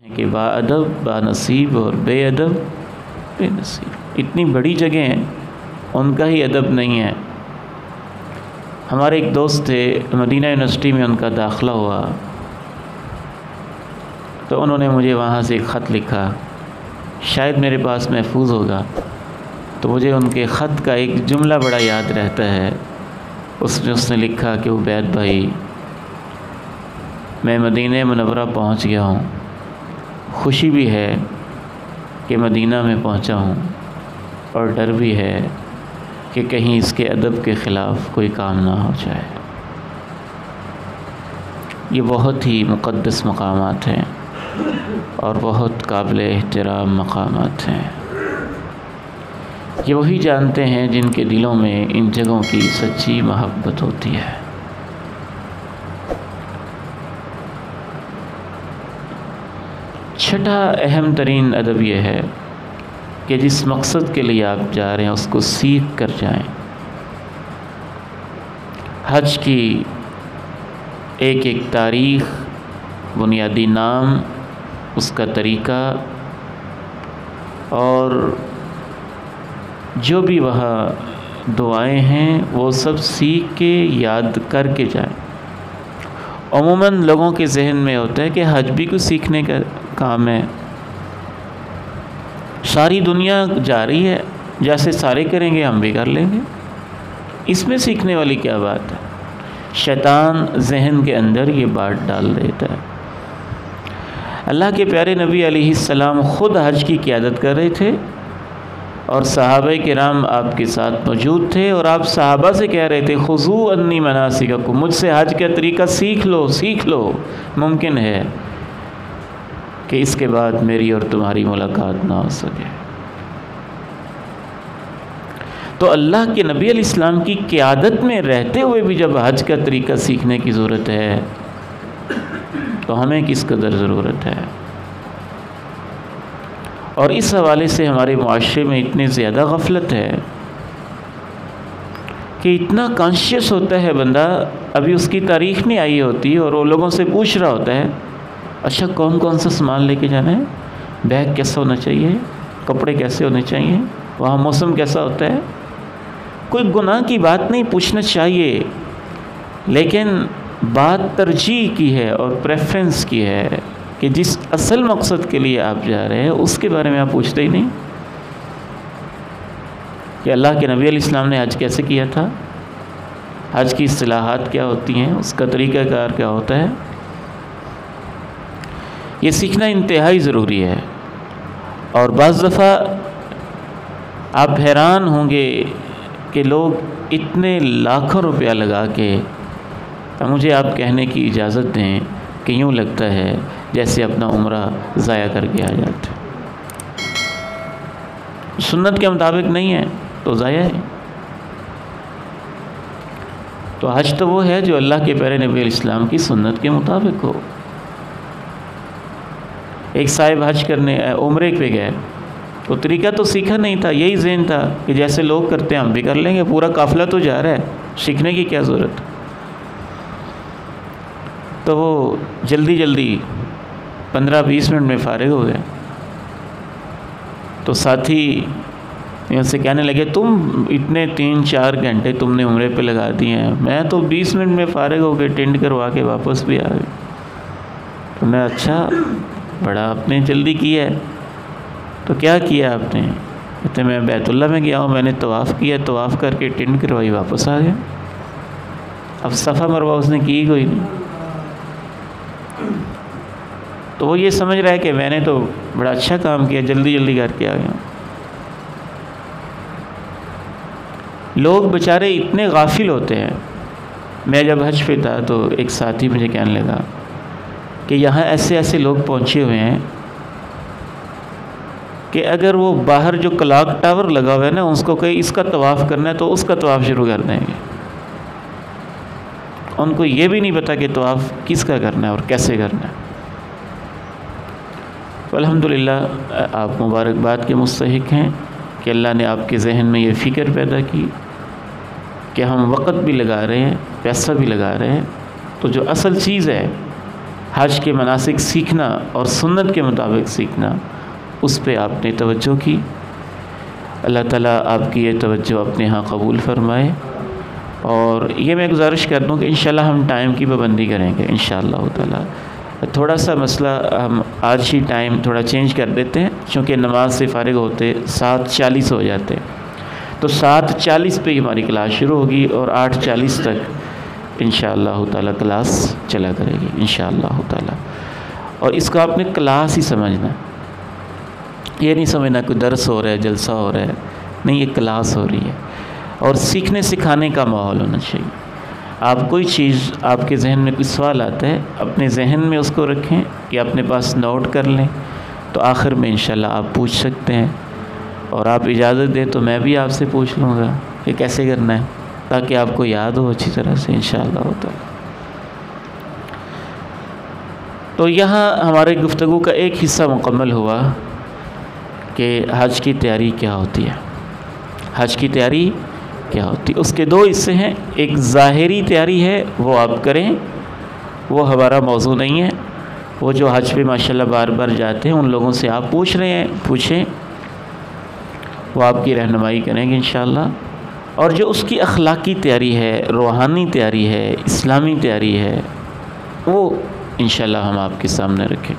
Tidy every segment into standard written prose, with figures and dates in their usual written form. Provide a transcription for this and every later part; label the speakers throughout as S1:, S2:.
S1: کہ با ادب با نصیب اور بے ادب بے نصیب، اتنی بڑی جگہ ہیں ان کا ہی ادب نہیں ہے۔ ہمارے ایک دوست تھے، مدینہ یونیورسٹی میں ان کا داخلہ ہوا، تو انہوں نے مجھے وہاں سے ایک خط لکھا، شاید میرے پاس محفوظ ہوگا، تو مجھے ان کے خط کا ایک جملہ بڑا یاد رہتا ہے۔ اس نے لکھا کہ عبید بھائی، میں مدینہ منورہ پہنچ گیا ہوں، خوشی بھی ہے کہ مدینہ میں پہنچا ہوں، اور ڈر بھی ہے کہ کہیں اس کے ادب کے خلاف کوئی کام نہ ہو جائے۔ یہ بہت ہی مقدس مقامات ہیں اور بہت قابل احترام مقامات ہیں۔ یہ وہی جانتے ہیں جن کے دلوں میں ان جگہوں کی سچی محبت ہوتی ہے۔ چھٹا اہم ترین ادب یہ ہے کہ جس مقصد کے لیے آپ جا رہے ہیں اس کو سیکھ کر جائیں۔ حج کی ایک ایک تاریخ، بنیادی نام، اس کا طریقہ، اور جو بھی وہاں دعائیں ہیں وہ سب سیکھ کے یاد کر کے جائیں۔ عموماً لوگوں کے ذہن میں ہوتا ہے کہ حج بھی کچھ سیکھنے کا کام ہے، ساری دنیا جا رہی ہے، جیسے سارے کریں گے ہم بھی کر لیں گے، اس میں سیکھنے والی کیا بات ہے؟ شیطان ذہن کے اندر یہ بات ڈال دیتا ہے۔ اللہ کے پیارے نبی علیہ السلام خود حج کی قیادت کر رہے تھے، اور صحابہ کرام آپ کے ساتھ موجود تھے، اور آپ صحابہ سے کہہ رہے تھے خذوا عنی مناسککم، مجھ سے حج کا طریقہ سیکھ لو، ممکن ہے کہ اس کے بعد میری اور تمہاری ملاقات نہ ہو سکے۔ تو اللہ کے نبی علیہ السلام کی قیادت میں رہتے ہوئے بھی جب حج کا طریقہ سیکھنے کی ضرورت ہے تو ہمیں کس قدر ضرورت ہے۔ اور اس حوالے سے ہمارے معاشرے میں اتنی زیادہ غفلت ہے کہ اتنا کانشیس ہوتا ہے بندہ، ابھی اس کی تاریخ نہیں آئی ہوتی اور وہ لوگوں سے پوچھ رہا ہوتا ہے اچھا کون سا سامان لے کے جانا ہے، بیگ کیسا ہونا چاہیے، کپڑے کیسے ہونے چاہیے، وہاں موسم کیسا ہوتا ہے۔ کوئی گناہ کی بات نہیں، پوچھنا چاہیے، لیکن بات ترجیح کی ہے اور پریفرنس کی ہے کہ جس اصل مقصد کے لیے آپ جا رہے ہیں اس کے بارے میں آپ پوچھتے ہی نہیں کہ اللہ کے نبی علیہ السلام نے حج کیسے کیا تھا، حج کی اصطلاحات کیا ہوتی ہیں، اس کا طریقہ کار کیا ہوتا ہے۔ یہ سیکھنا انتہائی ضروری ہے۔ اور بعض دفعہ آپ حیران ہوں گے کہ لوگ اتنے لاکھوں روپیہ لگا کے، مجھے آپ کہنے کی اجازت دیں کہ یوں لگتا ہے جیسے اپنا عمرہ ضائع کر کے آ جاتے، سنت کے مطابق نہیں ہے تو ضائع ہے۔ تو حج تو وہ ہے جو اللہ کے پیارے نبی علیہ السلام کی سنت کے مطابق ہو۔ ایک صاحب حج کرنے عمرے پہ گئے، تو طریقہ تو سیکھا نہیں تھا، یہی ذہن تھا کہ جیسے لوگ کرتے ہیں ہم بھی کر لیں گے، پورا قافلہ تو جا رہا ہے، سیکھنے کی کیا ضرورت۔ تو وہ جلدی 15-20 منٹ میں فارغ ہو گئے، تو ساتھی ان سے کہنے لگے تم اتنے 3-4 گھنٹے تم نے عمرے پہ لگا دیے ہیں، میں تو 20 منٹ میں فارغ ہو کے ٹینڈ کروا کے واپس بھی آ گئے۔ تو میں اچھا بڑا آپ نے جلدی کی ہے، تو کیا کیا آپ نے؟ کہتے میں بیت اللہ میں گیا ہوں، میں نے طواف کیا، طواف کر کے ٹینڈ کروائی واپس آ گیا۔ اب صفا مروہ اس نے کی کوئی نہیں، تو وہ یہ سمجھ رہا ہے کہ میں نے تو بڑا اچھا کام کیا، جلدی کر کے آ گیا۔ لوگ بیچارے اتنے غافل ہوتے ہیں۔ میں جب حج پہ تھا تو ایک ساتھی مجھے کہنے لگا کہ یہاں ایسے لوگ پہنچے ہوئے ہیں کہ اگر وہ باہر جو کلاک ٹاور لگا ہوا ہے نا اس کو کہیں اس کا طواف کرنا ہے تو اس کا طواف شروع کر دیں گے، ان کو یہ بھی نہیں پتا کہ طواف کس کا کرنا ہے اور کیسے کرنا ہے۔ تو الحمدللہ آپ مبارکباد کے مستحق ہیں کہ اللہ نے آپ کے ذہن میں یہ فکر پیدا کی کہ ہم وقت بھی لگا رہے ہیں، پیسہ بھی لگا رہے ہیں، تو جو اصل چیز ہے حج کے مناسک سیکھنا اور سنت کے مطابق سیکھنا، اس پہ آپ نے توجہ کی۔ اللہ تعالیٰ آپ کی یہ توجہ اپنے ہاں قبول فرمائے۔ اور یہ میں گزارش کر دوں کہ انشاءاللہ ہم ٹائم کی پابندی کریں گے انشاءاللہ تعالیٰ۔ تھوڑا سا مسئلہ ہم آج ہی ٹائم تھوڑا چینج کر دیتے ہیں، چونکہ نماز سے فارغ ہوتے 7:40 ہو جاتے، تو 7:40 پہ ہی ہماری کلاس شروع ہوگی اور 8:40 تک انشاءاللہ تعالیٰ کلاس چلا کرے گی انشاءاللہ تعالیٰ۔ اور اس کو آپ نے کلاس ہی سمجھنا، یہ نہیں سمجھنا کوئی درس ہو رہا ہے، جلسہ ہو رہا ہے، نہیں، یہ کلاس ہو رہی ہے اور سیکھنے سکھانے کا ماحول ہونا چاہیے۔ آپ کوئی چیز، آپ کے ذہن میں کوئی سوال آتا ہے، اپنے ذہن میں اس کو رکھیں یا اپنے پاس نوٹ کر لیں، تو آخر میں انشاءاللہ آپ پوچھ سکتے ہیں، اور آپ اجازت دیں تو میں بھی آپ سے پوچھ لوں گا کہ کیسے کرنا ہے، تاکہ آپ کو یاد ہو اچھی طرح سے انشاءاللہ تعالیٰ۔ تو یہاں ہمارے گفتگو کا ایک حصہ مکمل ہوا کہ حج کی تیاری کیا ہوتی ہے، حج کی تیاری کیا ہوتی ہے۔ اس کے دو حصے ہیں، ایک ظاہری تیاری ہے، وہ آپ کریں، وہ ہمارا موضوع نہیں ہے۔ وہ جو حج پہ ماشاءاللہ بار بار جاتے ہیں ان لوگوں سے آپ پوچھ رہے ہیں، پوچھیں، وہ آپ کی رہنمائی کریں گے انشاءاللہ۔ اور جو اس کی اخلاقی تیاری ہے، روحانی تیاری ہے، اسلامی تیاری ہے، وہ انشاءاللہ ہم آپ کے سامنے رکھیں۔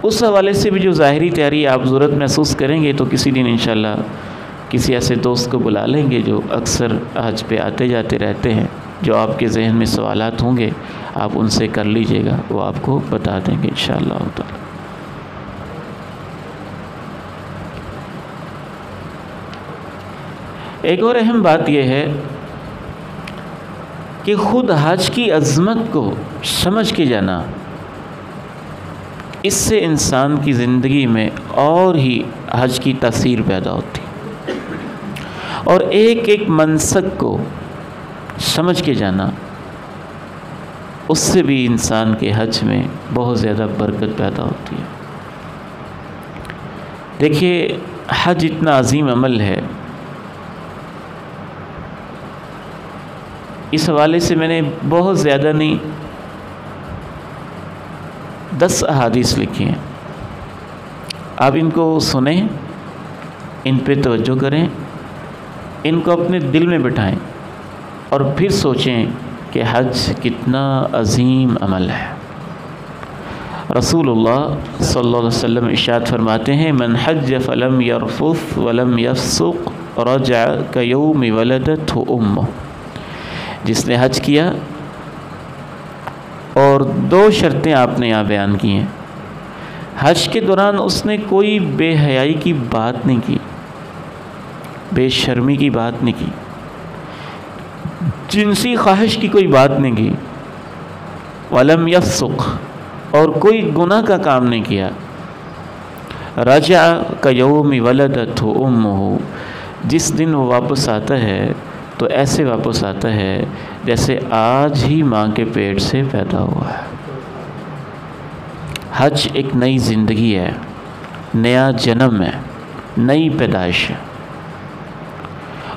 S1: اس حوالے سے بھی جو ظاہری تیاری آپ ضرورت محسوس کریں گے تو کسی دن انشاءاللہ کسی ایسے دوست کو بلا لیں گے جو اکثر حج پہ آتے جاتے رہتے ہیں، جو آپ کے ذہن میں سوالات ہوں گے آپ ان سے کر لیجئے گا، وہ آپ کو بتا دیں گے انشاءاللہ تعالی۔ ایک اور اہم بات یہ ہے کہ خود حج کی عظمت کو سمجھ کے جانا، اس سے انسان کی زندگی میں اور ہی حج کی تاثیر پیدا ہوتی، اور ایک ایک منسک کو سمجھ کے جانا، اس سے بھی انسان کے حج میں بہت زیادہ برکت پیدا ہوتی ہے۔ دیکھیے، حج اتنا عظیم عمل ہے، اس حوالے سے میں نے بہت زیادہ نہیں 10 احادیث لکھی ہیں، آپ ان کو سنیں، ان پہ توجہ کریں، ان کو اپنے دل میں بٹھائیں اور پھر سوچیں کہ حج کتنا عظیم عمل ہے۔ رسول اللہ صلی اللہ علیہ وسلم ارشاد فرماتے ہیں، من حج فلم یرفث ولم یفسق رجع کیوم ولدتہ امہ۔ جس نے حج کیا، اور 2 شرطیں آپ نے یہاں بیان کی ہیں، حج کے دوران اس نے کوئی بے حیائی کی بات نہیں کی، بے شرمی کی بات نہیں کی، جنسی خواہش کی کوئی بات نہیں کی، ولم یفسق، اور کوئی گناہ کا کام نہیں کیا، رجع کیوم ولدتہ امہ، جس دن وہ واپس آتا ہے تو ایسے واپس آتا ہے جیسے آج ہی ماں کے پیٹ سے پیدا ہوا ہے۔ حج ایک نئی زندگی ہے، نیا جنم ہے، نئی پیدائش ہے،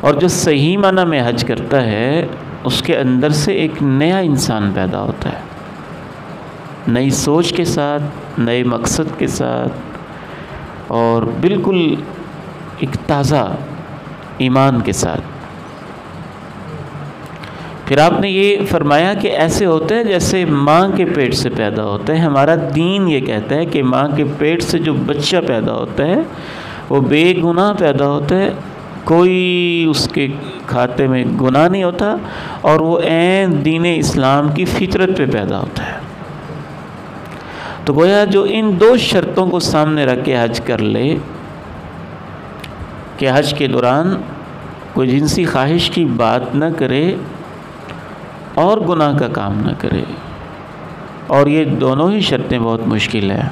S1: اور جو صحیح معنی میں حج کرتا ہے اس کے اندر سے ایک نیا انسان پیدا ہوتا ہے، نئی سوچ کے ساتھ، نئے مقصد کے ساتھ، اور بالکل ایک تازہ ایمان کے ساتھ۔ پھر آپ نے یہ فرمایا کہ ایسے ہوتا ہے جیسے ماں کے پیٹ سے پیدا ہوتا ہے۔ ہمارا دین یہ کہتا ہے کہ ماں کے پیٹ سے جو بچہ پیدا ہوتا ہے وہ بے گناہ پیدا ہوتا ہے، کوئی اس کے کھاتے میں گناہ نہیں ہوتا، اور وہ عین دین اسلام کی فطرت پہ پیدا ہوتا ہے۔ تو گویا جو ان 2 شرطوں کو سامنے رکھ کے حج کر لے کہ حج کے دوران کوئی جنسی خواہش کی بات نہ کرے اور گناہ کا کام نہ کرے، اور یہ دونوں ہی شرطیں بہت مشکل ہیں،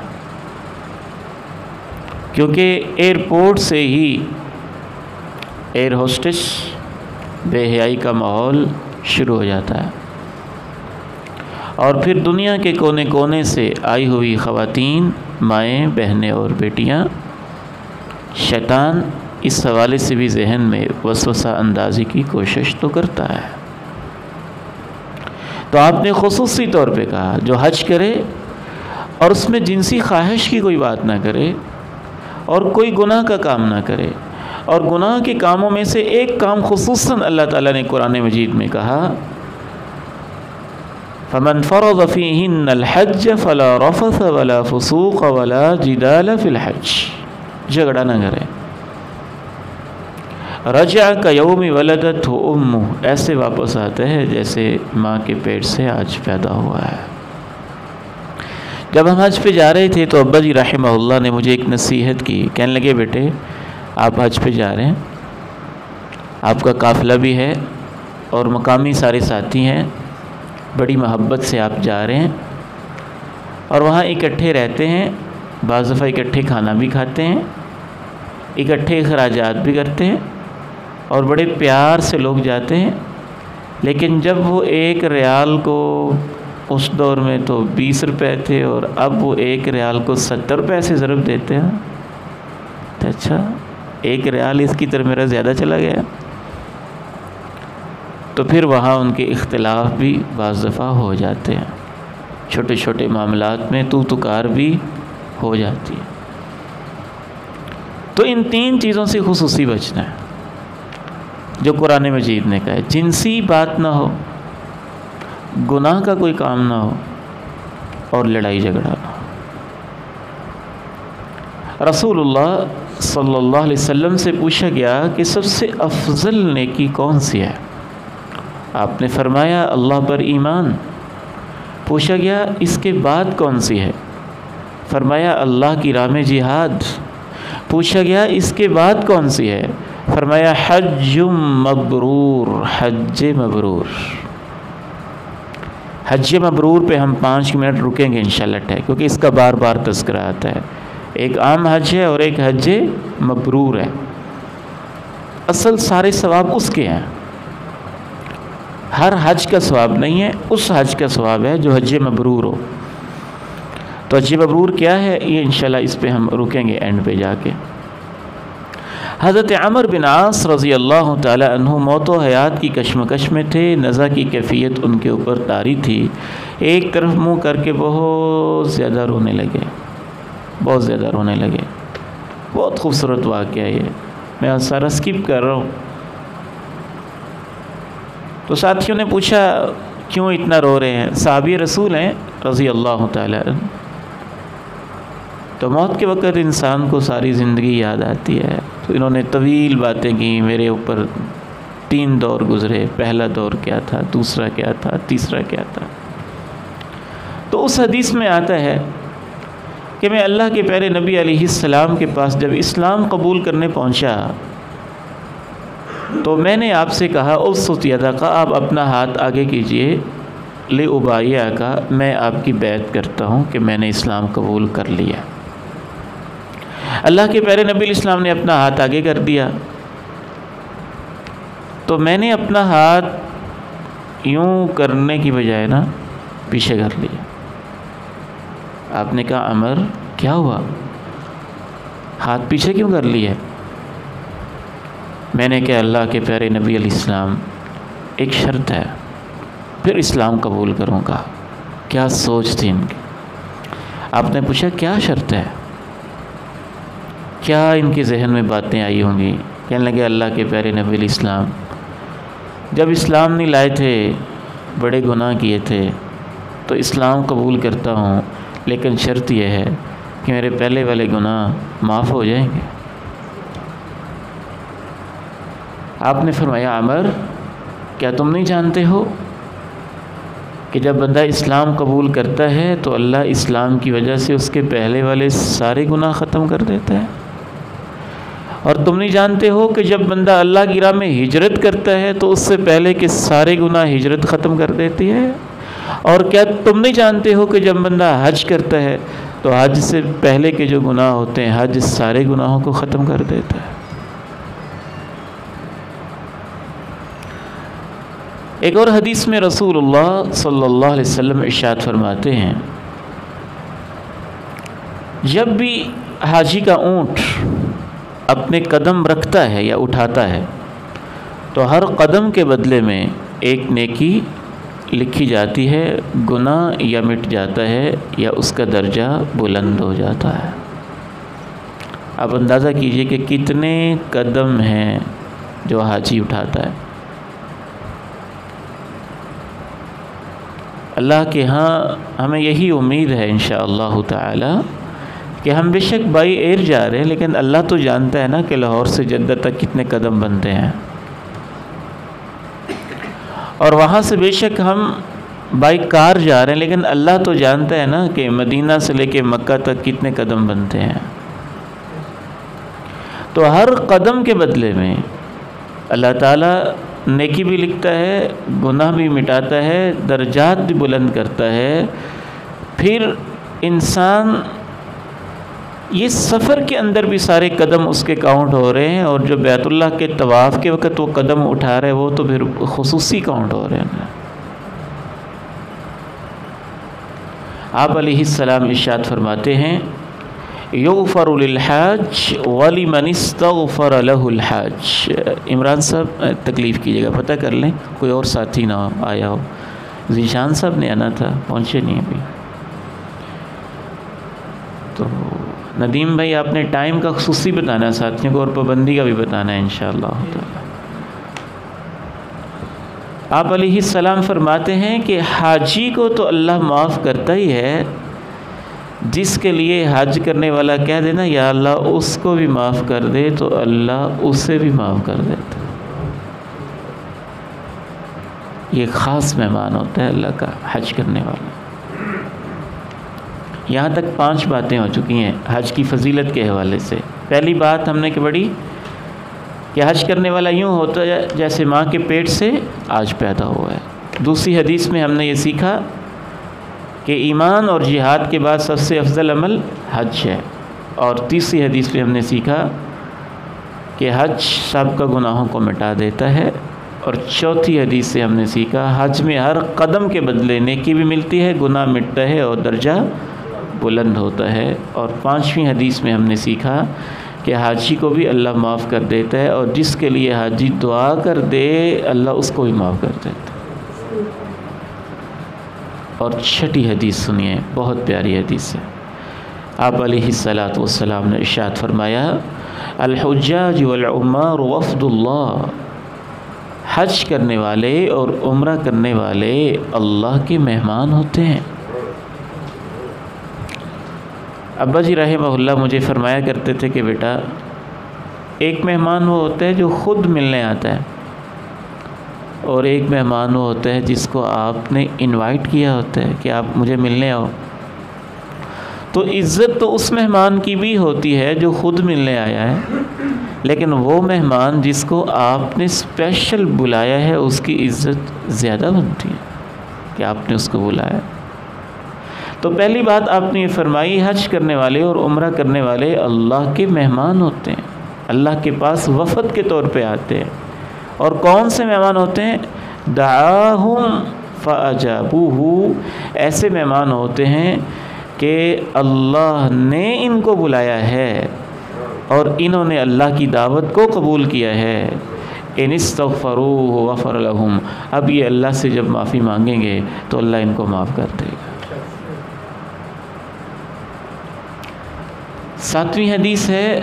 S1: کیونکہ ایئرپورٹ سے ہی ایئر ہوسٹس بے حیائی کا ماحول شروع ہو جاتا ہے، اور پھر دنیا کے کونے کونے سے آئی ہوئی خواتین، مائیں، بہنیں اور بیٹیاں، شیطان اس حوالے سے بھی ذہن میں وسوسہ اندازی کی کوشش تو کرتا ہے۔ تو آپ نے خصوصی طور پہ کہا جو حج کرے اور اس میں جنسی خواہش کی کوئی بات نہ کرے اور کوئی گناہ کا کام نہ کرے، اور گناہ کے کاموں میں سے ایک کام خصوصاً اللہ تعالیٰ نے قرآن مجید میں کہا فَمَنْ فَرَضَ فِيهِنَّ الْحَجَّ فَلَا رَفَثَ وَلَا فُسُوقَ وَلَا جِدَالَ فِي الْحَجِّ، جھگڑا نہ کرے۔ رجع کیوم ولدتہ امہ، ایسے واپس آتا ہے جیسے ماں کے پیٹ سے آج پیدا ہوا ہے۔ جب ہم حج پہ جا رہے تھے تو ابا جی رحمہ اللہ نے مجھے ایک نصیحت کی، کہنے لگے بیٹے آپ حج پہ جا رہے ہیں، آپ کا قافلہ بھی ہے اور مقامی سارے ساتھی ہیں، بڑی محبت سے آپ جا رہے ہیں اور وہاں اکٹھے رہتے ہیں، بعض دفعہ اکٹھے کھانا بھی کھاتے ہیں، اکٹھے اخراجات بھی کرتے ہیں اور بڑے پیار سے لوگ جاتے ہیں، لیکن جب وہ 1 ریال کو، اس دور میں تو 20 روپے تھے اور اب وہ 1 ریال کو 70 روپے سے ضرب دیتے ہیں، تو اچھا 1 ریال اس کی طرف میرا زیادہ چلا گیا، تو پھر وہاں ان کے اختلاف بھی بعض دفعہ ہو جاتے ہیں، چھوٹے چھوٹے معاملات میں تو کار بھی ہو جاتی ہے۔ تو ان 3 چیزوں سے خصوصی بچنا ہے جو قرآن مجید نے کہا ہے، جنسی بات نہ ہو، گناہ کا کوئی کام نہ ہو اور لڑائی جھگڑا نہ ہو۔ رسول اللہ صلی اللہ علیہ وسلم سے پوچھا گیا کہ سب سے افضل نیکی کون سی ہے؟ آپ نے فرمایا اللہ پر ایمان۔ پوچھا گیا اس کے بعد کون سی ہے؟ فرمایا اللہ کی راہ میں جہاد۔ پوچھا گیا اس کے بعد کون سی ہے؟ فرمایا حج مبرور، حج مبرور۔ حج مبرور پہ ہم 5 منٹ رکیں گے انشاءاللہ کیونکہ اس کا بار بار تذکرہ آتا ہے۔ ایک عام حج ہے اور ایک حج مبرور ہے۔ اصل سارے ثواب اس کے ہیں، ہر حج کا ثواب نہیں ہے، اس حج کا ثواب ہے جو حج مبرور ہو۔ تو حج مبرور کیا ہے یہ انشاءاللہ اس پہ ہم رکیں گے اینڈ پہ جا کے۔ حضرت عمر بن عاص رضی اللہ تعالی عنہ موت و حیات کی کشمکش میں تھے، نزع کی کیفیت ان کے اوپر طاری تھی، ایک طرف منہ کر کے بہت زیادہ رونے لگے، بہت زیادہ رونے لگے۔ بہت خوبصورت واقعہ ہے یہ، میں سارا اسکپ کر رہا ہوں۔ تو ساتھیوں نے پوچھا کیوں اتنا رو رہے ہیں؟ صحابی رسول ہیں رضی اللہ تعالی عنہ۔ تو موت کے وقت انسان کو ساری زندگی یاد آتی ہے، تو انہوں نے طویل باتیں کی، میرے اوپر 3 دور گزرے، پہلا دور کیا تھا، دوسرا کیا تھا، تیسرا کیا تھا۔ تو اس حدیث میں آتا ہے کہ میں اللہ کے پیارے نبی علیہ السلام کے پاس جب اسلام قبول کرنے پہنچا تو میں نے آپ سے کہا ابسط یدک، آپ اپنا ہاتھ آگے کیجئے، لأبایعک، میں آپ کی بیعت کرتا ہوں کہ میں نے اسلام قبول کر لیا۔ اللہ کے پیارے نبی علیہ السلام نے اپنا ہاتھ آگے کر دیا، تو میں نے اپنا ہاتھ یوں کرنے کی بجائے نا پیچھے کر لیا۔ آپ نے کہا عمر کیا ہوا، ہاتھ پیچھے کیوں کر لیا؟ میں نے کہا اللہ کے پیارے نبی علیہ السلام ایک شرط ہے، پھر اسلام قبول کروں گا۔ کیا سوچ تھی ان کی؟ آپ نے پوچھا کیا شرط ہے؟ کیا ان کے ذہن میں باتیں آئی ہوں گی؟ کہنے لگے اللہ کے پیارے نبی علیہ السلام جب اسلام نہیں لائے تھے بڑے گناہ کیے تھے، تو اسلام قبول کرتا ہوں، لیکن شرط یہ ہے کہ میرے پہلے والے گناہ معاف ہو جائیں گے۔ آپ نے فرمایا عمر کیا تم نہیں جانتے ہو کہ جب بندہ اسلام قبول کرتا ہے تو اللہ اسلام کی وجہ سے اس کے پہلے والے سارے گناہ ختم کر دیتا ہے؟ اور تم نہیں جانتے ہو کہ جب بندہ اللہ کی راہ میں ہجرت کرتا ہے تو اس سے پہلے کے سارے گناہ ہجرت ختم کر دیتی ہے؟ اور کیا تم نہیں جانتے ہو کہ جب بندہ حج کرتا ہے تو حج سے پہلے کے جو گناہ ہوتے ہیں حج سارے گناہوں کو ختم کر دیتا ہے؟ ایک اور حدیث میں رسول اللہ صلی اللہ علیہ وسلم ارشاد فرماتے ہیں جب بھی حاجی کا اونٹ اپنے قدم رکھتا ہے یا اٹھاتا ہے تو ہر قدم کے بدلے میں ایک نیکی لکھی جاتی ہے گناہ یا مٹ جاتا ہے یا اس کا درجہ بلند ہو جاتا ہے۔ آپ اندازہ کیجئے کہ کتنے قدم ہیں جو حاجی اٹھاتا ہے۔ اللہ کے ہاں ہمیں یہی امید ہے انشاءاللہ تعالی کہ ہم بے شک بائی ایئر جا رہے ہیں، لیکن اللہ تو جانتا ہے نا کہ لاہور سے جدہ تک کتنے قدم بنتے ہیں، اور وہاں سے بے شک ہم بائی کار جا رہے ہیں، لیکن اللہ تو جانتا ہے نا کہ مدینہ سے لے کے مکہ تک کتنے قدم بنتے ہیں۔ تو ہر قدم کے بدلے میں اللہ تعالیٰ نیکی بھی لکھتا ہے، گناہ بھی مٹاتا ہے، درجات بھی بلند کرتا ہے۔ پھر انسان یہ سفر کے اندر بھی سارے قدم اس کے کاؤنٹ ہو رہے ہیں، اور جو بیت اللہ کے طواف کے وقت وہ قدم اٹھا رہے ہیں وہ تو پھر خصوصی کاؤنٹ ہو رہے ہیں۔ آپ علیہ السلام ارشاد فرماتے ہیں یغفر للحاج ولمن استغفر له الحاج۔ عمران صاحب تکلیف کیجیے گا، پتہ کر لیں کوئی اور ساتھی نہ آیا ہو۔ ذیشان صاحب نے آنا تھا، پہنچے نہیں ابھی۔ تو ندیم بھائی آپ نے ٹائم کا خصوصی بتانا ہے ساتھیوں کو، اور پابندی کا بھی بتانا ہے انشاءاللہ تعالی۔ آپ علیہ السلام فرماتے ہیں کہ حاجی کو تو اللہ معاف کرتا ہی ہے، جس کے لیے حج کرنے والا کہہ دینا یا اللہ اس کو بھی معاف کر دے، تو اللہ اسے بھی معاف کر دیتا۔ یہ خاص مہمان ہوتا ہے اللہ کا حج کرنے والا۔ یہاں تک 5 باتیں ہو چکی ہیں حج کی فضیلت کے حوالے سے۔ پہلی بات ہم نے کہ بڑی کہ حج کرنے والا یوں ہوتا ہے جیسے ماں کے پیٹ سے آج پیدا ہوا ہے۔ دوسری حدیث میں ہم نے یہ سیکھا کہ ایمان اور جہاد کے بعد سب سے افضل عمل حج ہے، اور تیسری حدیث میں ہم نے سیکھا کہ حج سابقہ گناہوں کو مٹا دیتا ہے، اور چوتھی حدیث سے ہم نے سیکھا حج میں ہر قدم کے بدلے نیکی بھی ملتی ہے، گناہ مٹتا ہے اور درجہ بلند ہوتا ہے، اور 5ویں حدیث میں ہم نے سیکھا کہ حاجی کو بھی اللہ معاف کر دیتا ہے، اور جس کے لیے حاجی دعا کر دے اللہ اس کو بھی معاف کر دیتا ہے۔ اور 6ٹھی حدیث سنیے، بہت پیاری حدیث ہے۔ آپ علیہ الصلاۃ والسلام نے ارشاد فرمایا الحجاج والعمار وفد اللہ، حج کرنے والے اور عمرہ کرنے والے اللہ کے مہمان ہوتے ہیں۔ ابا جی رحمہ اللہ مجھے فرمایا کرتے تھے کہ بیٹا ایک مہمان وہ ہوتا ہے جو خود ملنے آتا ہے، اور ایک مہمان وہ ہوتا ہے جس کو آپ نے انوائٹ کیا ہوتا ہے کہ آپ مجھے ملنے آؤ۔ تو عزت تو اس مہمان کی بھی ہوتی ہے جو خود ملنے آیا ہے، لیکن وہ مہمان جس کو آپ نے اسپیشل بلایا ہے اس کی عزت زیادہ بنتی ہے کہ آپ نے اس کو بلایا۔ تو پہلی بات آپ نے یہ فرمائی حج کرنے والے اور عمرہ کرنے والے اللہ کے مہمان ہوتے ہیں، اللہ کے پاس وفد کے طور پہ آتے ہیں۔ اور کون سے مہمان ہوتے ہیں؟ دعاہم فاجابوہ، ایسے مہمان ہوتے ہیں کہ اللہ نے ان کو بلایا ہے اور انہوں نے اللہ کی دعوت کو قبول کیا ہے۔ ان استغفروہ غفر لہم، اب یہ اللہ سے جب معافی مانگیں گے تو اللہ ان کو معاف کر دے گا۔ 7ویں حدیث ہے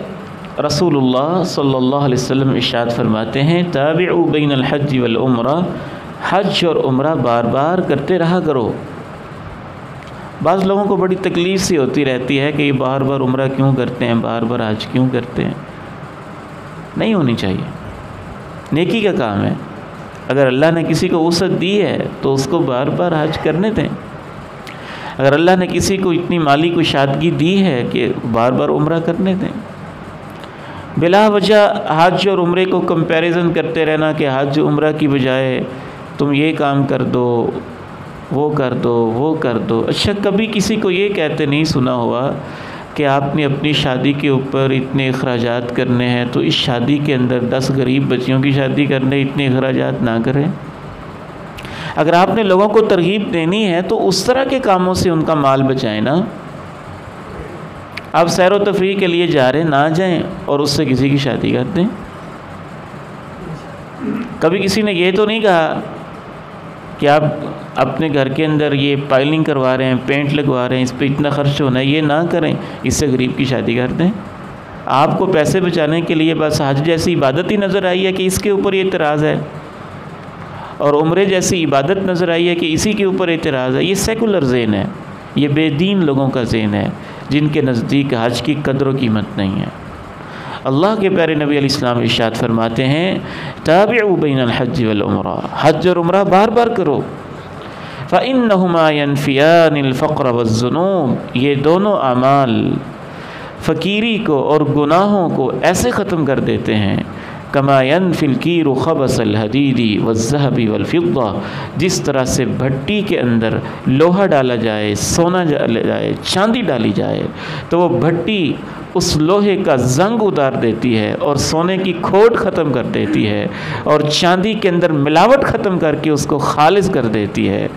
S1: رسول اللہ صلی اللہ علیہ وسلم ارشاد فرماتے ہیں تابعوا بین الحج والعمرہ، حج اور عمرہ بار بار کرتے رہا کرو۔ بعض لوگوں کو بڑی تکلیف سی ہوتی رہتی ہے کہ یہ بار بار عمرہ کیوں کرتے ہیں، بار بار حج کیوں کرتے ہیں۔ نہیں ہونی چاہیے، نیکی کا کام ہے۔ اگر اللہ نے کسی کو وسعت دی ہے تو اس کو بار بار حج کرنے دیں۔ اگر اللہ نے کسی کو اتنی مالی کشادگی دی ہے کہ بار بار عمرہ کرنے دیں۔ بلا وجہ حج اور عمرے کو کمپیریزن کرتے رہنا کہ حج عمرہ کی بجائے تم یہ کام کر دو، وہ کر دو، وہ کر دو۔ اچھا کبھی کسی کو یہ کہتے نہیں سنا ہوا کہ آپ نے اپنی شادی کے اوپر اتنے اخراجات کرنے ہیں تو اس شادی کے اندر 10 غریب بچیوں کی شادی کرنے اتنے اخراجات نہ کریں۔ اگر آپ نے لوگوں کو ترغیب دینی ہے تو اس طرح کے کاموں سے ان کا مال بچائیں نا۔ آپ سیر و تفریح کے لیے جا رہے نہ جائیں اور اس سے کسی کی شادی کر دیں۔ کبھی کسی نے یہ تو نہیں کہا کہ آپ اپنے گھر کے اندر یہ پائلنگ کروا رہے ہیں، پینٹ لگوا رہے ہیں، اس پہ اتنا خرچ ہونا ہے، یہ نہ کریں، اس سے غریب کی شادی کر دیں۔ آپ کو پیسے بچانے کے لیے بس حج جیسی عبادت ہی نظر آئی ہے کہ اس کے اوپر یہ اعتراض ہے، اور عمرے جیسی عبادت نظر آئی ہے کہ اسی کے اوپر اعتراض ہے۔ یہ سیکولر ذہن ہے، یہ بے دین لوگوں کا ذہن ہے جن کے نزدیک حج کی قدر و قیمت نہیں ہے۔ اللہ کے پیارے نبی علیہ السلام ارشاد فرماتے ہیں تابعوا بین الحج والعمرہ، حج اور عمرہ بار بار کرو، فإنہما ینفیان الفقر والذنوب، یہ دونوں اعمال فقیری کو اور گناہوں کو ایسے ختم کر دیتے ہیں کما ینفی الکیر خبث الحدید والذہب والفضہ، جس طرح سے بھٹی کے اندر لوہا ڈالا جائے، سونا ڈالا جائے، چاندی ڈالی جائے تو وہ بھٹی اس لوہے کا زنگ اتار دیتی ہے اور سونے کی کھوٹ ختم کر دیتی ہے اور چاندی کے اندر ملاوٹ ختم کر کے اس کو خالص کر دیتی ہے۔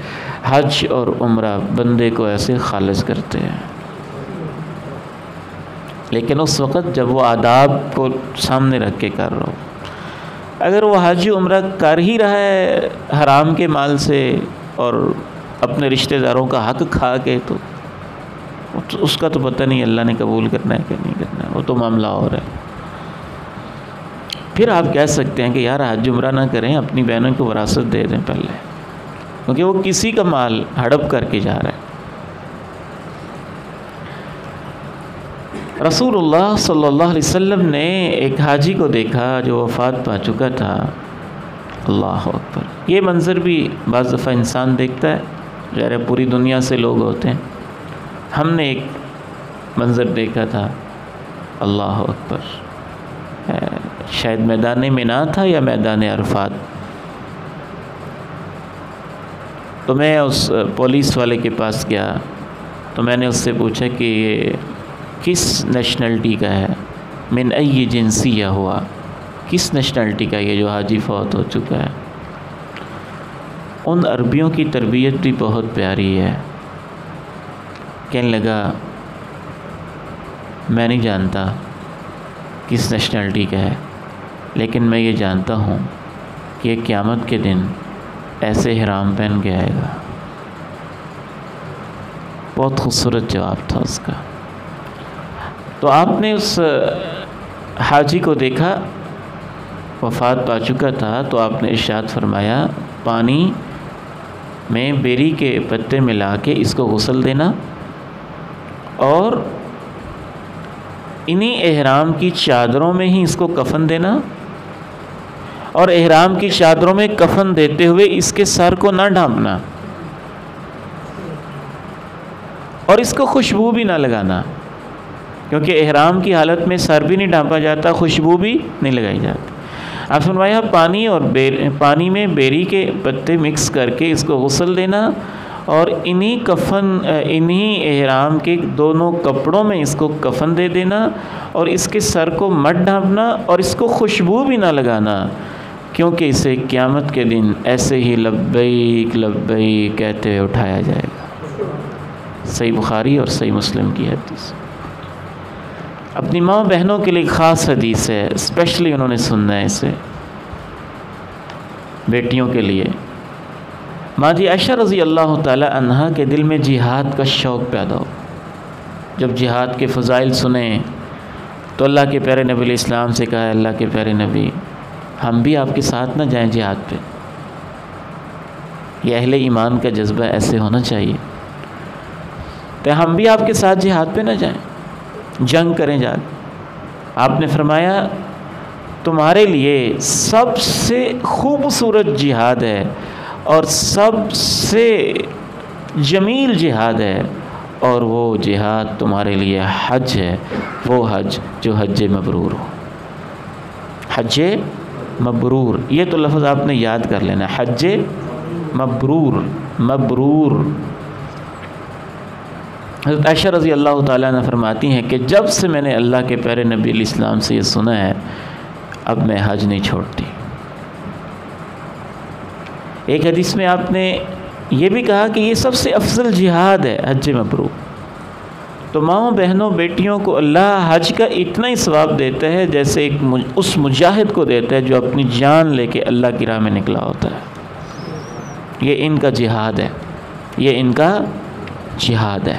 S1: حج اور عمرہ بندے کو ایسے خالص کرتے ہیں، لیکن اس وقت جب وہ آداب کو سامنے رکھ کے کر رہا ہو۔ اگر وہ حج عمرہ کر ہی رہا ہے حرام کے مال سے اور اپنے رشتہ داروں کا حق کھا کے، تو اس کا تو پتہ نہیں اللہ نے قبول کرنا ہے کہ نہیں کرنا ہے، وہ تو معاملہ اور ہے۔ پھر آپ کہہ سکتے ہیں کہ یار حج عمرہ نہ کریں، اپنی بہنوں کو وراثت دے دیں پہلے، کیونکہ وہ کسی کا مال ہڑپ کر کے جا رہا ہے۔ رسول اللہ صلی اللہ علیہ وسلم نے ایک حاجی کو دیکھا جو وفات پا چکا تھا۔ اللہ اکبر، یہ منظر بھی بعض دفعہ انسان دیکھتا ہے، ظاہر ہے پوری دنیا سے لوگ ہوتے ہیں، ہم نے ایک منظر دیکھا تھا، اللہ اکبر، شاید میدان مینا تھا یا میدان عرفات، تو میں اس پولیس والے کے پاس گیا تو میں نے اس سے پوچھا کہ یہ کس نیشنلٹی کا ہے، من ای جنسیہ ہوا، کس نیشنلٹی کا یہ جو حاجی فوت ہو چکا ہے۔ ان عربیوں کی تربیت بھی بہت پیاری ہے، کہنے لگا میں نہیں جانتا کس نیشنلٹی کا ہے، لیکن میں یہ جانتا ہوں کہ قیامت کے دن ایسے احرام پہن کے آئے گا۔ بہت خوبصورت جواب تھا اس کا۔ تو آپ نے اس حاجی کو دیکھا، وفات پا چکا تھا، تو آپ نے ارشاد فرمایا پانی میں بیری کے پتے ملا کے اس کو غسل دینا اور انہی احرام کی چادروں میں ہی اس کو کفن دینا، اور احرام کی چادروں میں کفن دیتے ہوئے اس کے سر کو نہ ڈھانپنا اور اس کو خوشبو بھی نہ لگانا، کیونکہ احرام کی حالت میں سر بھی نہیں ڈھانپا جاتا، خوشبو بھی نہیں لگائی جاتی۔ آپ فرمایا پانی میں بیری کے پتے مکس کر کے اس کو غسل دینا اور انہی احرام کے دونوں کپڑوں میں اس کو کفن دے دینا اور اس کے سر کو مت ڈھانپنا اور اس کو خوشبو بھی نہ لگانا، کیونکہ اسے قیامت کے دن ایسے ہی لبیک لبیک کہتے ہوئے اٹھایا جائے گا۔ صحیح بخاری اور صحیح مسلم کی حدیث۔ اپنی ماں بہنوں کے لیے خاص حدیث ہے، اسپیشلی انہوں نے سننا ہے اسے، بیٹیوں کے لیے۔ ماں جی عائشہ رضی اللہ تعالی عنہا کے دل میں جہاد کا شوق پیدا ہو، جب جہاد کے فضائل سنیں تو اللہ کے پیارے نبی علیہ السلام سے کہا، اللہ کے پیارے نبی ہم بھی آپ کے ساتھ نہ جائیں جہاد پہ؟ یہ اہل ایمان کا جذبہ ایسے ہونا چاہیے، تو ہم بھی آپ کے ساتھ جہاد پہ نہ جائیں، جنگ کریں جا۔ آپ نے فرمایا تمہارے لیے سب سے خوبصورت جہاد ہے اور سب سے جمیل جہاد ہے، اور وہ جہاد تمہارے لیے حج ہے، وہ حج جو حج مبرور ہو۔ حج مبرور، یہ تو لفظ آپ نے یاد کر لینا، حج مبرور، مبرور۔ حضرت عائشہ رضی اللہ تعالیٰ عنہ فرماتی ہیں کہ جب سے میں نے اللہ کے پیارے نبی علیہ السلام سے یہ سنا ہے، اب میں حج نہیں چھوڑتی۔ ایک حدیث میں آپ نے یہ بھی کہا کہ یہ سب سے افضل جہاد ہے حج مبرور۔ تو ماؤں بہنوں بیٹیوں کو اللہ حج کا اتنا ہی ثواب دیتا ہے جیسے اس مجاہد کو دیتا ہے جو اپنی جان لے کے اللہ کی راہ میں نکلا ہوتا ہے۔ یہ ان کا جہاد ہے، یہ ان کا جہاد ہے۔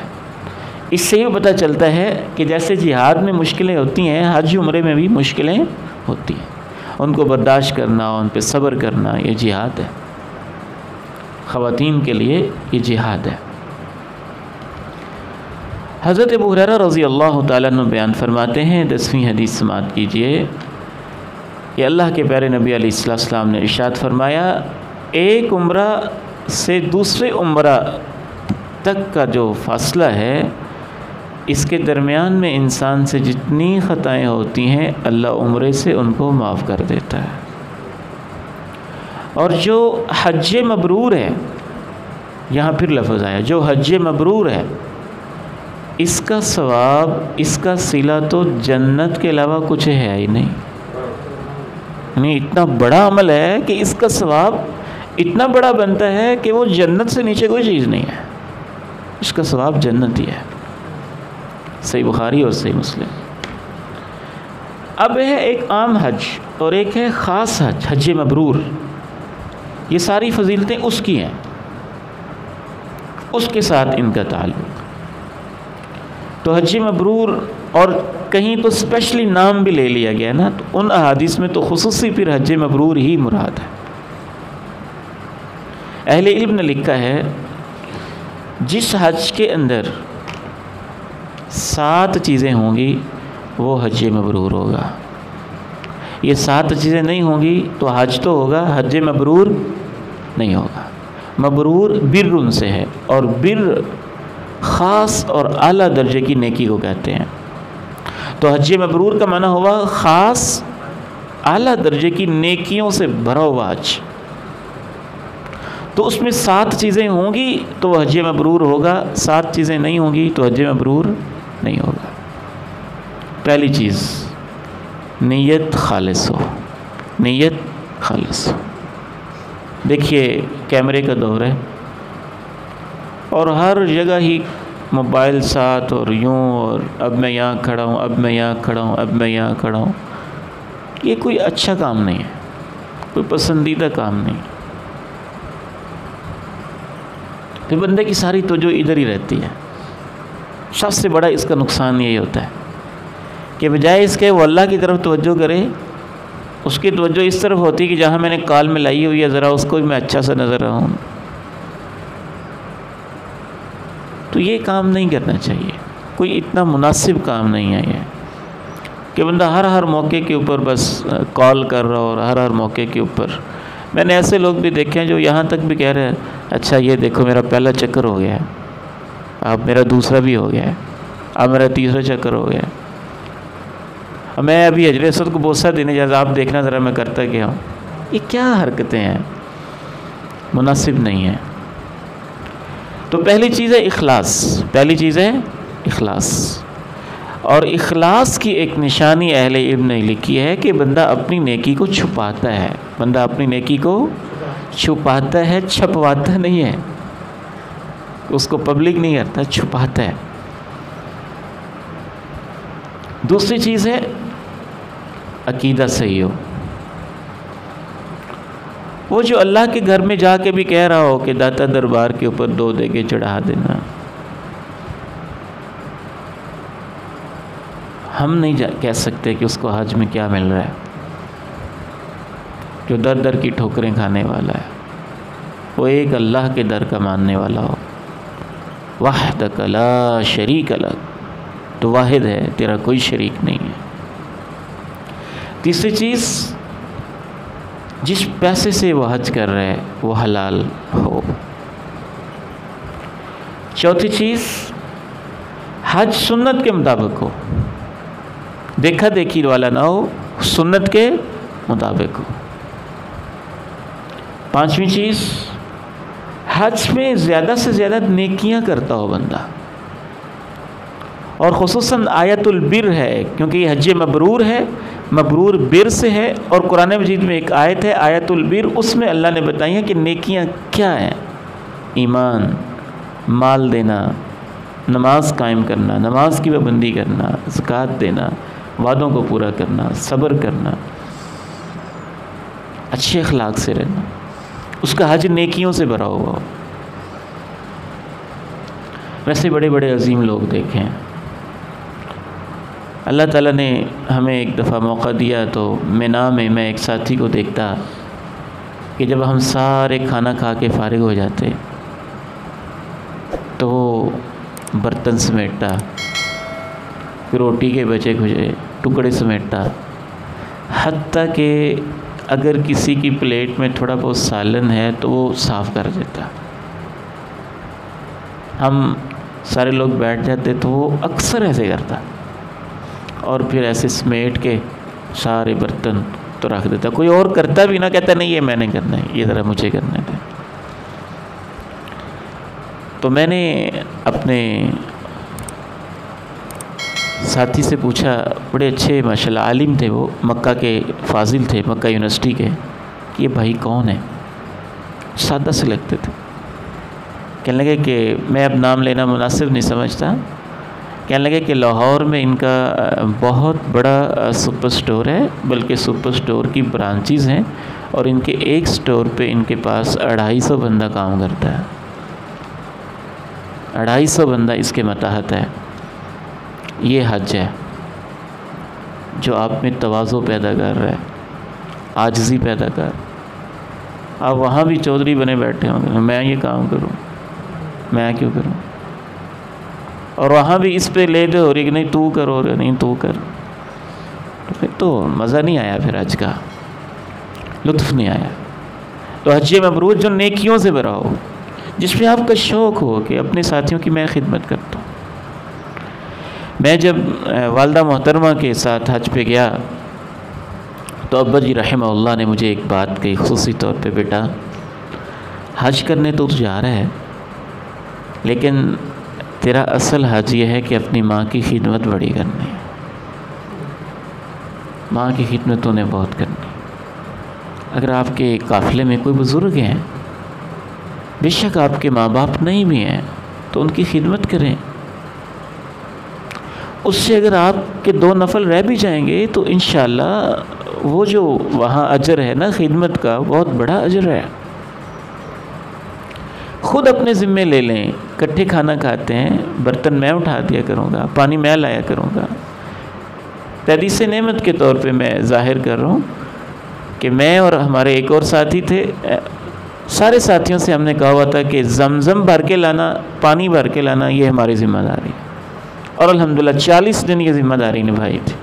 S1: اس سے یہ پتہ چلتا ہے کہ جیسے جہاد میں مشکلیں ہوتی ہیں، حج عمرے میں بھی مشکلیں ہوتی ہیں، ان کو برداشت کرنا، ان پہ صبر کرنا، یہ جہاد ہے۔ خواتین کے لیے یہ جہاد ہے۔ حضرت ابو ہریرہ رضی اللہ تعالیٰ عنہ بیان فرماتے ہیں، 10ویں حدیث سماعت کیجئے کہ اللہ کے پیارے نبی علیہ السلام نے ارشاد فرمایا، ایک عمرہ سے دوسرے عمرہ تک کا جو فاصلہ ہے، اس کے درمیان میں انسان سے جتنی خطائیں ہوتی ہیں اللہ عمرے سے ان کو معاف کر دیتا ہے۔ اور جو حج مبرور ہے، یہاں پھر لفظ آیا، جو حج مبرور ہے، اس کا ثواب، اس کا صلہ تو جنت کے علاوہ کچھ ہے ہی نہیں۔ یعنی اتنا بڑا عمل ہے کہ اس کا ثواب اتنا بڑا بنتا ہے کہ وہ جنت سے نیچے کوئی چیز نہیں ہے، اس کا ثواب جنت ہی ہے۔ صحیح بخاری اور صحیح مسلم۔ اب ہے ایک عام حج اور ایک ہے خاص حج، حج مبرور۔ یہ ساری فضیلتیں اس کی ہیں، اس کے ساتھ ان کا تعلق۔ تو حج مبرور، اور کہیں تو اسپیشلی نام بھی لے لیا گیا نا، تو ان احادیث میں تو خصوصی پھر حج مبرور ہی مراد ہے۔ اہل علم نے لکھا ہے، جس حج کے اندر 7 چیزیں ہوں گی وہ حج مبرور ہوگا۔ یہ 7 چیزیں نہیں ہوں گی تو حج تو ہوگا، حج مبرور نہیں ہوگا۔ مبرور بر ان سے ہے، اور بر خاص اور اعلیٰ درجے کی نیکی کو کہتے ہیں۔ تو حج مبرور کا معنی ہوا خاص اعلیٰ درجے کی نیکیوں سے بھرا ہوا حج۔ تو اس میں 7 چیزیں ہوں گی تو وہ حج مبرور ہوگا، 7 چیزیں نہیں ہوں گی تو حج مبرور نہیں ہوگا۔ پہلی چیز، نیت خالص ہو، نیت خالص ہو۔ دیکھیے کیمرے کا دور ہے، اور ہر جگہ ہی موبائل ساتھ، اور یوں، اور اب میں یہاں کھڑا ہوں، اب میں یہاں کھڑا ہوں، اب میں یہاں کھڑا ہوں۔ یہ کوئی اچھا کام نہیں ہے، کوئی پسندیدہ کام نہیں۔ پھر بندے کی ساری توجہ ادھر ہی رہتی ہے۔ سب سے بڑا اس کا نقصان یہی ہوتا ہے کہ بجائے اس کے وہ اللہ کی طرف توجہ کرے، اس کی توجہ اس طرف ہوتی ہے کہ جہاں میں نے کال میں لائی ہوئی ہے ذرا اس کو بھی میں اچھا سا نظر رہا ہوں۔ تو یہ کام نہیں کرنا چاہیے، کوئی اتنا مناسب کام نہیں ہے یہ کہ بندہ ہر موقع کے اوپر بس کال کر رہا ہو، اور ہر موقع کے اوپر۔ میں نے ایسے لوگ بھی دیکھے ہیں جو یہاں تک بھی کہہ رہے ہیں، اچھا یہ دیکھو میرا پہلا چکر ہو گیا ہے، اب میرا دوسرا بھی ہو گیا ہے، اب میرا تیسرا چکر ہو گیا ہے، اب میں ابھی حجر اسود کو بوسہ دینے جا رہا، آپ دیکھنا ذرا میں کرتا کیا ہوں۔ یہ کیا حرکتیں ہیں، مناسب نہیں ہیں۔ تو پہلی چیز ہے اخلاص، پہلی چیز ہے اخلاص۔ اور اخلاص کی ایک نشانی اہل علم نے لکھی ہے کہ بندہ اپنی نیکی کو چھپاتا ہے، بندہ اپنی نیکی کو چھپاتا ہے، چھپواتا نہیں ہے، اس کو پبلک نہیں کرتا، چھپاتا ہے۔ دوسری چیز ہے عقیدہ صحیح ہو۔ وہ جو اللہ کے گھر میں جا کے بھی کہہ رہا ہو کہ داتا دربار کے اوپر 2 دیگیں چڑھا دینا، ہم نہیں کہہ سکتے کہ اس کو حج میں کیا مل رہا ہے، جو در در کی ٹھوکریں کھانے والا ہے، وہ ایک اللہ کے در کا ماننے والا ہو۔ وحدک لا شریک لک، تو واحد ہے، تیرا کوئی شریک نہیں ہے۔ تیسری چیز، جس پیسے سے وہ حج کر رہے ہیں وہ حلال ہو۔ چوتھی چیز، حج سنت کے مطابق ہو، دیکھا دیکھی والا نہ ہو، سنت کے مطابق ہو۔ پانچویں چیز، حج میں زیادہ سے زیادہ نیکیاں کرتا ہو بندہ، اور خصوصاً آیت البر ہے، کیونکہ یہ حج مبرور ہے، مبرور بر سے ہے، اور قرآن مجید میں ایک آیت ہے آیت البر، اس میں اللہ نے بتائی ہیں کہ نیکیاں کیا ہیں۔ ایمان، مال دینا، نماز قائم کرنا، نماز کی پابندی کرنا، زکوٰۃ دینا، وعدوں کو پورا کرنا، صبر کرنا، اچھے اخلاق سے رہنا۔ اس کا حج نیکیوں سے بھرا ہوا ہو۔ ویسے بڑے بڑے عظیم لوگ دیکھیں، اللہ تعالیٰ نے ہمیں ایک دفعہ موقع دیا تو مینا میں میں ایک ساتھی کو دیکھتا کہ جب ہم سارے کھانا کھا کے فارغ ہو جاتے تو وہ برتن سمیٹتا، روٹی کے بچے کھجے ٹکڑے سمیٹتا، حتیٰ کہ اگر کسی کی پلیٹ میں تھوڑا بہت سالن ہے تو وہ صاف کر دیتا۔ ہم سارے لوگ بیٹھ جاتے تو وہ اکثر ایسے کرتا، اور پھر ایسے سمیٹ کے سارے برتن تو رکھ دیتا۔ کوئی اور کرتا بھی نہ، کہتا نہیں یہ میں نے کرنا ہے، یہ ذرا مجھے کرنے دیں۔ تو میں نے اپنے ساتھی سے پوچھا، بڑے اچھے ماشاءاللہ عالم تھے، وہ مکہ کے فاضل تھے، مکہ یونیورسٹی کے، کہ یہ بھائی کون ہے؟ سادہ سے لگتے تھے۔ کہنے لگے کہ میں اب نام لینا مناسب نہیں سمجھتا، کہنے لگے کہ لاہور میں ان کا بہت بڑا سپر سٹور ہے، بلکہ سپر سٹور کی برانچیز ہیں، اور ان کے ایک سٹور پہ ان کے پاس 250 بندہ کام کرتا ہے، 250 بندہ اس کے متحد ہے۔ یہ حج ہے جو آپ میں تواضع پیدا کر رہا ہے، عاجزی پیدا کر۔ آپ وہاں بھی چودھری بنے بیٹھے ہوں گے، میں یہ کام کروں، میں کیوں کروں؟ اور وہاں بھی اس پہ لے دے ہو رہی کہ نہیں تو کرو، نہیں تو کر، تو پھر تو مزہ نہیں آیا، پھر حج کا لطف نہیں آیا۔ تو حج مبرور جو نیکیوں سے بھرا ہو، جس پہ آپ کا شوق ہو کہ اپنے ساتھیوں کی میں خدمت کرتا ہوں۔ میں جب والدہ محترمہ کے ساتھ حج پہ گیا تو ابا جی رحمہ اللہ نے مجھے ایک بات کہی خصوصی طور پہ، بیٹا حج کرنے تو جا رہا ہے، لیکن تیرا اصل حج یہ ہے کہ اپنی ماں کی خدمت بڑی کرنی ہے، ماں کی خدمت تو نے بہت کرنی۔ اگر آپ کے قافلے میں کوئی بزرگ ہیں، بے شک آپ کے ماں باپ نہیں بھی ہیں، تو ان کی خدمت کریں۔ اس سے اگر آپ کے 2 نفل رہ بھی جائیں گے تو انشاءاللہ وہ جو وہاں اجر ہے نا خدمت کا، بہت بڑا اجر ہے۔ خود اپنے ذمے لے لیں، کٹھے کھانا کھاتے ہیں، برتن میں اٹھا دیا کروں گا، پانی میں لایا کروں گا۔ تحدیث نعمت کے طور پہ میں ظاہر کر رہا ہوں کہ میں اور ہمارے ایک اور ساتھی تھے، سارے ساتھیوں سے ہم نے کہا ہوا تھا کہ زمزم بھر کے لانا، پانی بھر کے لانا، یہ ہماری ذمہ داری ہے، اور الحمدللہ 40 دن یہ ذمہ داری نبھائی تھی،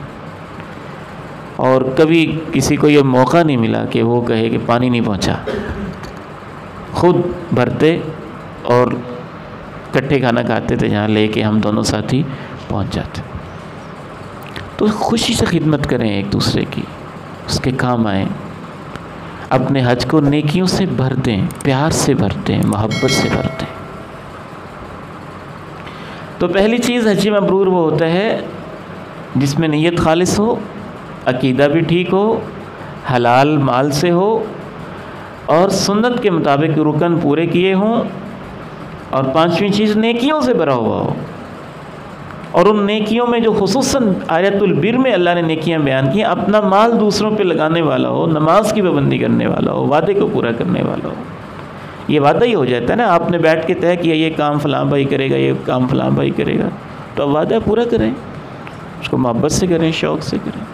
S1: اور کبھی کسی کو یہ موقع نہیں ملا کہ وہ کہے کہ پانی نہیں پہنچا۔ خود بھرتے اور کٹھے کھانا کھاتے تھے، جہاں لے کے ہم دونوں ساتھی پہنچ جاتے۔ تو خوشی سے خدمت کریں ایک دوسرے کی، اس کے کام آئیں، اپنے حج کو نیکیوں سے بھر دیں، پیار سے بھر دیں، محبت سے بھر دیں۔ تو پہلی چیز حج مبرور وہ ہوتا ہے جس میں نیت خالص ہو، عقیدہ بھی ٹھیک ہو، حلال مال سے ہو، اور سنت کے مطابق رکن پورے کیے ہوں، اور 5ویں چیز نیکیوں سے بھرا ہوا ہو۔ اور ان نیکیوں میں جو خصوصاً آیت البر میں اللہ نے نیکیاں بیان کی، اپنا مال دوسروں پہ لگانے والا ہو، نماز کی پابندی کرنے والا ہو، وعدے کو پورا کرنے والا ہو۔ یہ وعدہ ہی ہو جاتا ہے نا، آپ نے بیٹھ کے طے کیا یہ کام فلاں بھائی کرے گا، یہ کام فلاں بھائی کرے گا، تو اب وعدہ پورا کریں، اس کو محبت سے کریں، شوق سے کریں۔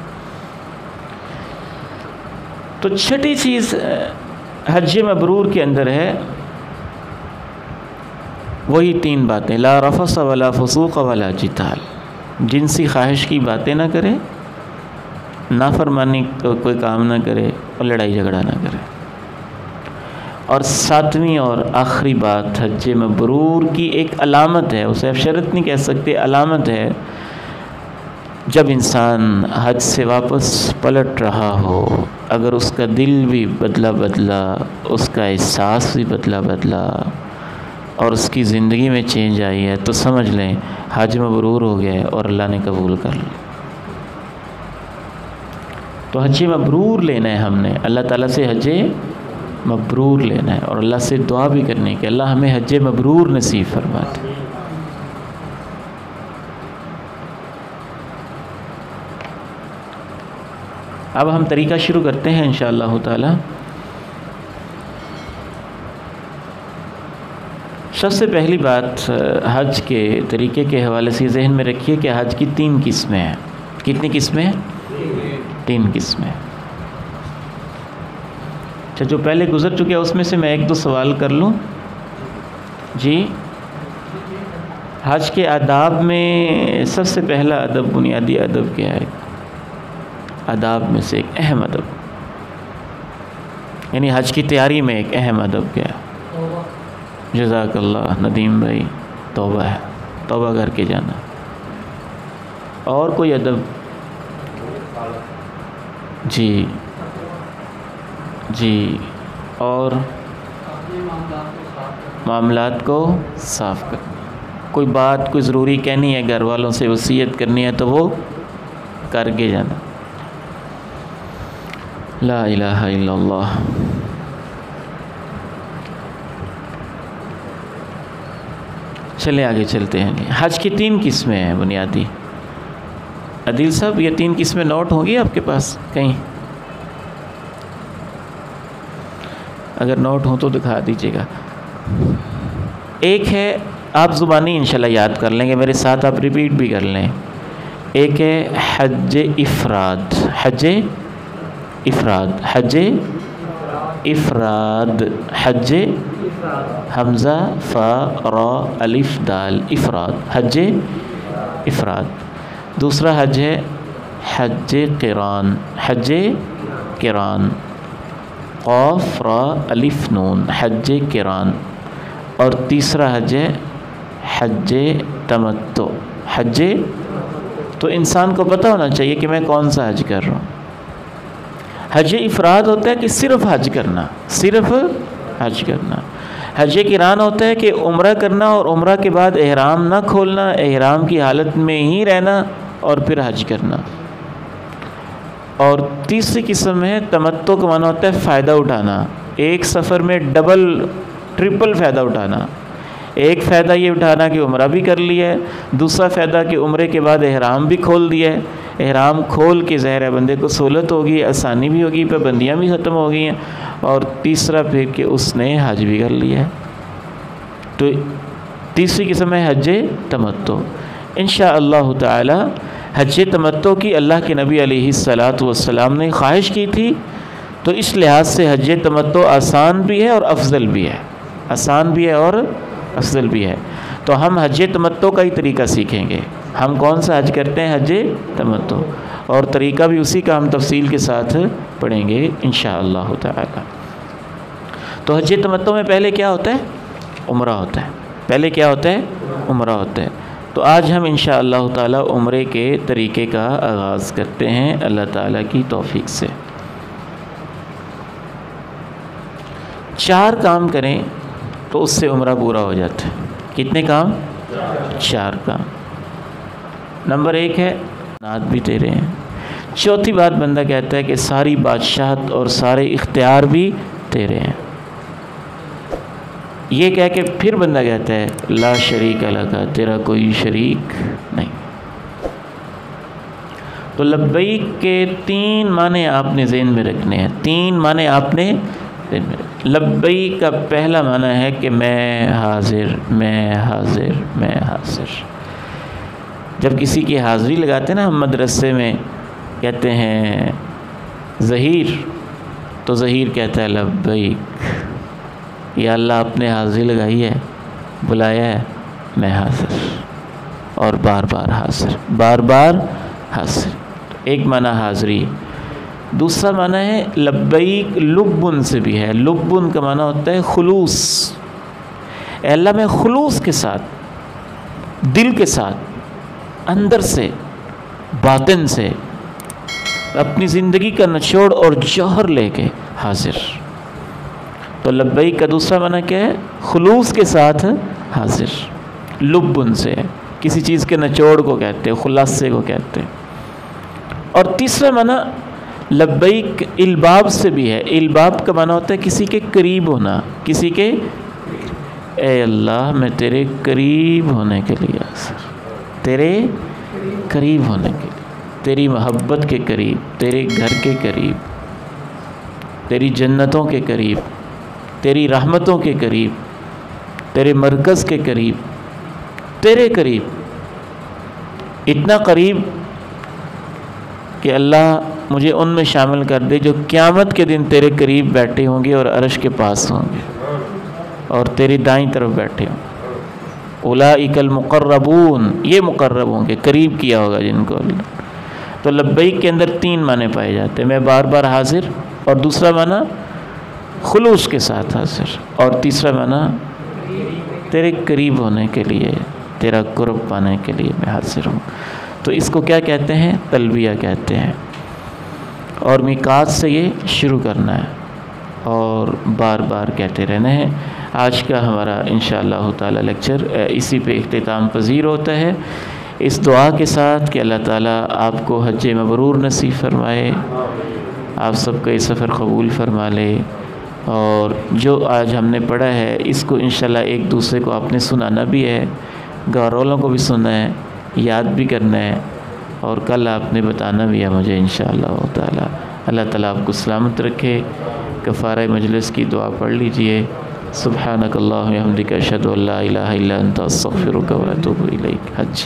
S1: تو چھٹی چیز حج مبرور کے اندر ہے وہی 3 باتیں، لا رفث ولا فسوق ولا جدال، جنسی خواہش کی باتیں نہ کرے، نافرمانی تو کوئی کام نہ کرے، اور لڑائی جھگڑا نہ کرے۔ اور 7ویں اور آخری بات حج مبرور کی ایک علامت ہے، اسے آپ شرط نہیں کہہ سکتے، علامت ہے، جب انسان حج سے واپس پلٹ رہا ہو، اگر اس کا دل بھی بدلا، اس کا احساس بھی بدلا، اور اس کی زندگی میں چینج آئی ہے، تو سمجھ لیں حج مبرور ہو گیا ہے اور اللہ نے قبول کر لیا۔ تو حج مبرور لینا ہے ہم نے، اللہ تعالیٰ سے حج مبرور لینا ہے، اور اللہ سے دعا بھی کرنی کہ اللہ ہمیں حج مبرور نصیب فرما دے۔ اب ہم طریقہ شروع کرتے ہیں انشاءاللہ تعالی۔ سب سے پہلی بات حج کے طریقے کے حوالے سے ذہن میں رکھیے کہ حج کی 3 قسمیں ہیں. کتنی قسمیں ہیں؟ 3 قسمیں. اچھا، جو پہلے گزر چکے ہیں اس میں سے میں 1-2 سوال کر لوں. جی، حج کے آداب میں سب سے پہلا ادب، بنیادی ادب کیا ہے؟ آداب میں سے ایک اہم ادب، یعنی حج کی تیاری میں ایک اہم ادب کیا ہے؟ جزاک اللہ ندیم بھائی، توبہ ہے. توبہ کر کے جانا. اور کوئی ادب؟ جی جی. اور معاملات کو صاف کرنا. کوئی بات، کوئی ضروری کہنی ہے، گھر والوں سے وصیت کرنی ہے تو وہ کر کے جانا. لا الہ الا اللہ. چلے آگے چلتے ہیں. حج کی 3 قسمیں ہیں بنیادی. عدیل صاحب، یہ 3 قسمیں نوٹ ہوں گی آپ کے پاس کہیں؟ اگر نوٹ ہوں تو دکھا دیجیے گا. ایک ہے، آپ زبانی انشاءاللہ یاد کر لیں گے، میرے ساتھ آپ ریپیٹ بھی کر لیں. ایک ہے حج افراد. حج افراد. حج افراد. حج حمزہ فا را الف دال افراد. حج افراد. دوسرا حج ہے حج قران. حج قران. قاف را الف نون. حج قران. اور تیسرا حج ہے حج تمتع. حج تو انسان کو پتہ ہونا چاہیے کہ میں کون سا حج کر رہا ہوں. حج افراد ہوتا ہے کہ صرف حج کرنا، صرف حج کرنا. حج قران ہوتا ہے کہ عمرہ کرنا اور عمرہ کے بعد احرام نہ کھولنا، احرام کی حالت میں ہی رہنا اور پھر حج کرنا. اور تیسری قسم ہے تمتع، کا معنی ہوتا ہے فائدہ اٹھانا. ایک سفر میں ڈبل ٹرپل فائدہ اٹھانا. ایک فائدہ یہ اٹھانا کہ عمرہ بھی کر لیا ہے، دوسرا فائدہ کہ عمرے کے بعد احرام بھی کھول دیا ہے. احرام کھول کے ظاہر ہے بندے کو سہولت ہوگی، آسانی بھی ہوگی، پابندیاں بھی ختم ہو گئی ہیں. اور تیسرا پھر کہ اس نے حج بھی کر لیا ہے. تو تیسری قسم ہے حج تمتع. انشاءاللہ تعالی حج تمتع کی اللہ کے نبی علیہ الصلاۃ والسلام نے خواہش کی تھی، تو اس لحاظ سے حج تمتع آسان بھی ہے اور افضل بھی ہے. آسان بھی ہے اور افضل بھی ہے. تو ہم حج تمتع کا ہی طریقہ سیکھیں گے. ہم کون سا حج کرتے ہیں؟ حج تمتع. اور طریقہ بھی اسی کا ہم تفصیل کے ساتھ پڑھیں گے انشاءاللہ تعالی. تو حج تمتع میں پہلے کیا ہوتا ہے؟ عمرہ ہوتا ہے. پہلے کیا ہوتا ہے؟ عمرہ ہوتا ہے. تو آج ہم انشاءاللہ تعالی عمرے کے طریقے کا آغاز کرتے ہیں اللہ تعالی کی توفیق سے. 4 کام کریں تو اس سے عمرہ پورا ہو جاتا ہے. کتنے کام؟ 4 کام. نمبر 1 ہے نات بھی تیرے ہیں. چوتھی بات بندہ کہتا ہے کہ ساری بادشاہت اور سارے اختیار بھی تیرے ہیں. یہ کہہ کے پھر بندہ کہتا ہے لا شریک لک، تیرا کوئی شریک نہیں. تو لبیک کے 3 معنی آپ نے ذہن میں رکھنے ہیں. 3 معنی آپ نے ذہن میں رکھنے. لبیک کا پہلا معنی ہے کہ میں حاضر، میں حاضر، میں حاضر. جب کسی کی حاضری لگاتے ہیں نا ہم مدرسے میں، کہتے ہیں ظہیر، تو ظہیر کہتا ہے لبیک، یا اللہ آپ نے حاضری لگائی ہے، بلایا ہے، میں حاضر. اور بار بار حاضر، بار بار حاضر. ایک معنی حاضری. دوسرا معنی ہے لبیک لبن سے بھی ہے. لبن کا معنی ہوتا ہے خلوص. اے اللہ میں خلوص کے ساتھ، دل کے ساتھ، اندر سے، باطن سے اپنی زندگی کا نچوڑ اور جوہر لے کے حاضر. تو لبیک کا دوسرا معنی کیا ہے؟ خلوص کے ساتھ حاضر. لبن سے کسی چیز کے نچوڑ کو کہتے ہیں، خلاصے کو کہتے ہیں. اور تیسرا معنی لبیک الباب سے بھی ہے. الباب کا معنی ہوتا ہے کسی کے قریب ہونا، کسی کے، اے اللہ میں تیرے قریب ہونے کے لیے حاضر، تیرے قریب ہونے کے لیے، تیری محبت کے قریب، تیرے گھر کے قریب، تیری جنتوں کے قریب، تیری رحمتوں کے قریب، تیرے مرکز کے قریب، تیرے قریب، اتنا قریب کہ اللہ مجھے ان میں شامل کر دے جو قیامت کے دن تیرے قریب بیٹھے ہوں گے اور عرش کے پاس ہوں گے اور تیری دائیں طرف بیٹھے ہوں گے۔ اولئک المقربون، یہ مقرب ہوں گے، قریب کیا ہوگا جن کو اللہ۔ تو لبیک کے اندر 3 معنی پائے جاتے ہیں، میں بار بار حاضر، اور دوسرا معنی خلوص کے ساتھ حاضر، اور تیسرا معنی تیرے قریب ہونے کے لیے، تیرا قرب پانے کے لیے میں حاضر ہوں۔ تو اس کو کیا کہتے ہیں؟ تلبیہ کہتے ہیں، اور میقات سے یہ شروع کرنا ہے اور بار بار کہتے رہنا ہے۔ آج کا ہمارا انشاءاللہ تعالی لیکچر اسی پہ اختتام پذیر ہوتا ہے، اس دعا کے ساتھ کہ اللہ تعالیٰ آپ کو حج مبرور نصیب فرمائے، آپ سب کا یہ سفر قبول فرما لے، اور جو آج ہم نے پڑھا ہے اس کو انشاءاللہ ایک دوسرے کو آپ نے سنانا بھی ہے، گھر والوں کو بھی سننا ہے، یاد بھی کرنا ہے، اور کل آپ نے بتانا بھی ہے مجھے انشاءاللہ تعالی۔ اللہ تعالیٰ آپ کو سلامت رکھے۔ کفارہ مجلس کی دعا پڑھ لیجئے۔ سبحانک اللہم و بحمدک، اشہد ان لا الہ الا انت، استغفرک و اتوب الیک۔ حج